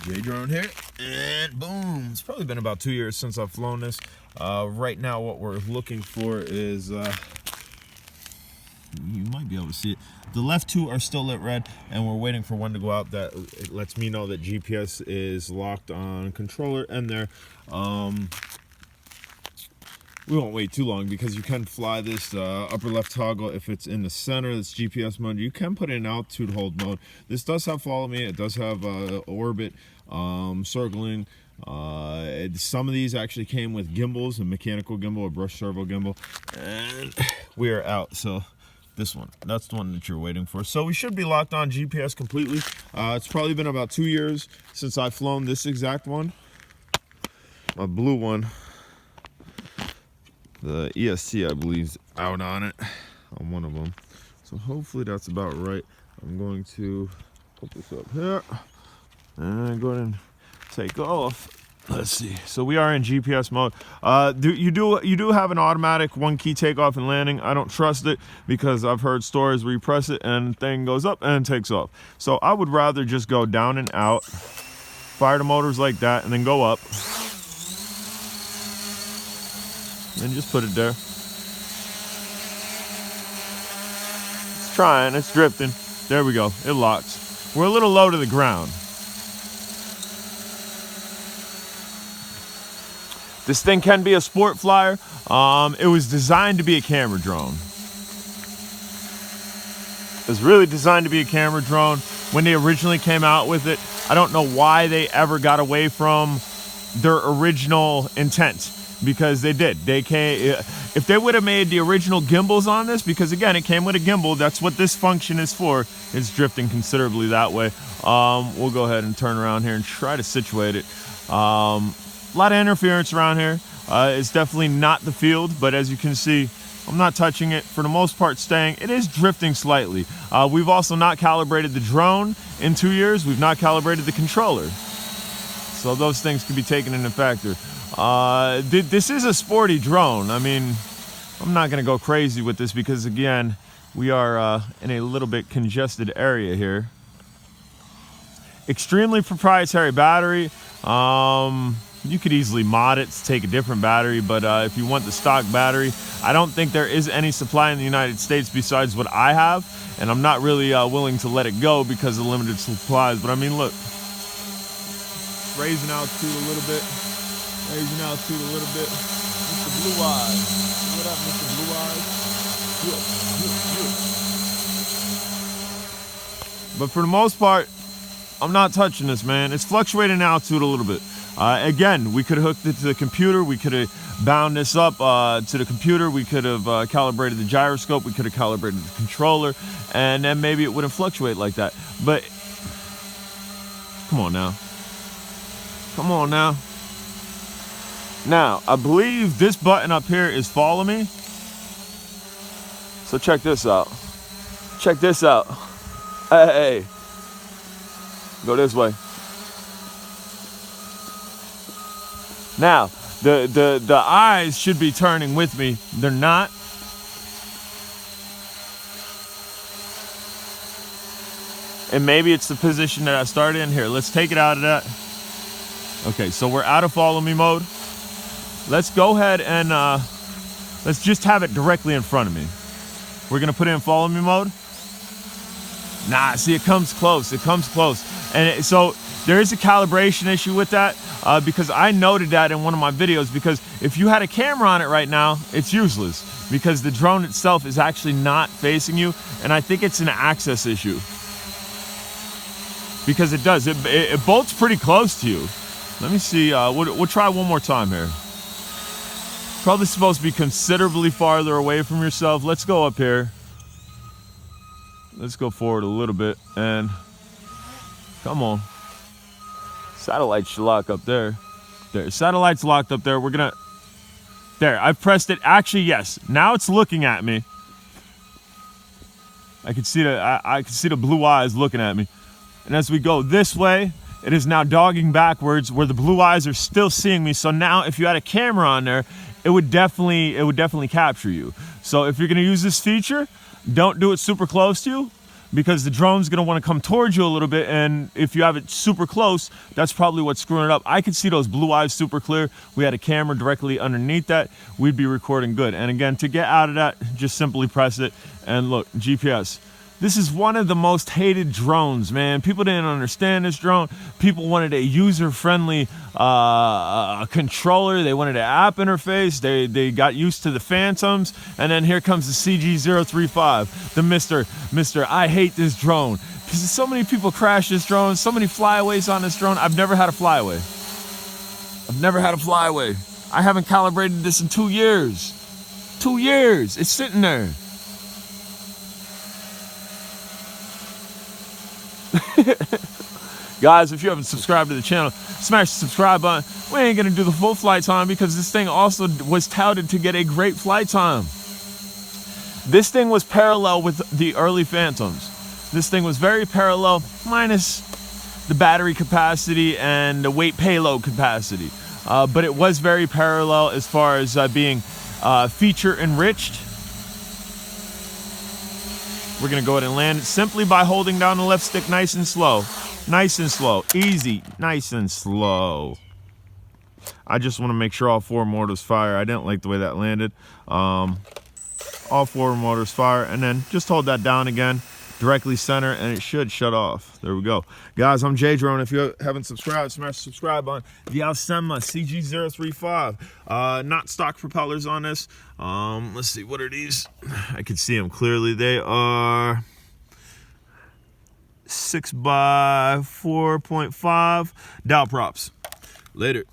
J Drone here, and boom! It's probably been about 2 years since I've flown this. Right now, what we're looking for is you might be able to see it. The left two are still lit red, and we're waiting for one to go out. That it lets me know that GPS is locked on controller and there. We won't wait too long because you can fly this upper left toggle if it's in the center. That's GPS mode. You can put it in altitude hold mode. This does have follow me. It does have orbit, circling. Some of these actually came with gimbals, a mechanical gimbal, a brush servo gimbal, and we are out. So this one, that's the one that you're waiting for. So we should be locked on GPS completely. It's probably been about 2 years since I've flown this exact one. My blue one. The ESC, I believe, is out on it, on one of them. So hopefully that's about right. I'm going to put this up here and go ahead and take off. Let's see. So we are in GPS mode. You do have an automatic one key takeoff and landing. I don't trust it because I've heard stories where you press it and thing goes up and takes off. So I would rather just go down and out, fire the motors like that, and then go up. And just put it there. It's trying, it's drifting. There we go, it locks. We're a little low to the ground. This thing can be a sport flyer. It was designed to be a camera drone. It was really designed to be a camera drone. When they originally came out with it, I don't know why they ever got away from their original intent. Because they did. They came. If they would have made the original gimbals on this, because again, it came with a gimbal. That's what this function is for. It's drifting considerably that way. We'll go ahead and turn around here and try to situate it. A lot of interference around here. It's definitely not the field, but as you can see, I'm not touching it. For the most part, staying. It is drifting slightly. We've also not calibrated the drone in 2 years. We've not calibrated the controller. So those things can be taken into factor. This is a sporty drone. I mean, I'm not going to go crazy with this because, again, we are in a little bit congested area here. Extremely proprietary battery. You could easily mod it to take a different battery, but if you want the stock battery, I don't think there is any supply in the United States besides what I have, and I'm not really willing to let it go because of limited supplies. But I mean, look, raising altitude a little bit. Raising altitude a little bit. Mr. Blue Eyes. What up, Mr. Blue Eyes? But for the most part, I'm not touching this, man. It's fluctuating altitude a little bit. Again, we could have hooked it to the computer. We could have bound this up to the computer. We could have calibrated the gyroscope. We could have calibrated the controller. And then maybe it wouldn't fluctuate like that. But, come on now. Come on now. Now, I believe this button up here is follow me. So check this out. Check this out. Hey. Go this way. Now, the eyes should be turning with me. They're not. And maybe it's the position that I started in here. Let's take it out of that. Okay, so we're out of follow me mode. Let's go ahead and let's just have it directly in front of me. We're gonna put it in follow me mode. Nah, see, it comes close. It comes close. And so there is a calibration issue with that because I noted that in one of my videos, because if you had a camera on it right now, it's useless because the drone itself is actually not facing you. And I think it's an access issue because it does. It bolts pretty close to you. Let me see. We'll try one more time here. Probably supposed to be considerably farther away from yourself. Let's go up here. Let's go forward a little bit and come on. Satellite should lock up there. There, satellite's locked up there. We're gonna, there, I've pressed it. Actually, yes, now it's looking at me. I can see the blue eyes looking at me. And as we go this way, it is now dogging backwards where the blue eyes are still seeing me. So now if you had a camera on there, it would definitely capture you. So if you're gonna use this feature, don't do it super close to you. because the drone's gonna wanna come towards you a little bit, and if you have it super close, that's probably what's screwing it up. I could see those blue eyes super clear. We had a camera directly underneath that, we'd be recording good. And again, to get out of that, just simply press it, and look, GPS. This is one of the most hated drones, man. People didn't understand this drone. People wanted a user-friendly controller. They wanted an app interface. They got used to the Phantoms. And then here comes the CG035, the Mr. I hate this drone. Because so many people crash this drone, so many flyaways on this drone. I've never had a flyaway. I've never had a flyaway. I haven't calibrated this in 2 years. 2 years. It's sitting there. Guys, if you haven't subscribed to the channel, smash the subscribe button. We ain't gonna do the full flight time because this thing also was touted to get a great flight time. This thing was parallel with the early Phantoms. This thing was very parallel, minus the battery capacity and the weight payload capacity. But it was very parallel as far as being feature enriched. We're gonna go ahead and land it simply by holding down the left stick nice and slow. Nice and slow, easy, nice and slow. I just wanna make sure all 4 motors fire. I didn't like the way that landed. All 4 motors fire, and then just hold that down again, directly center, and it should shut off. There we go. Guys, I'm J-Drone. If you haven't subscribed, smash the subscribe button. The Aosenma CG035. Not stock propellers on this. Let's see, what are these? I can see them clearly. They are 6x4.5 dowel props. Later.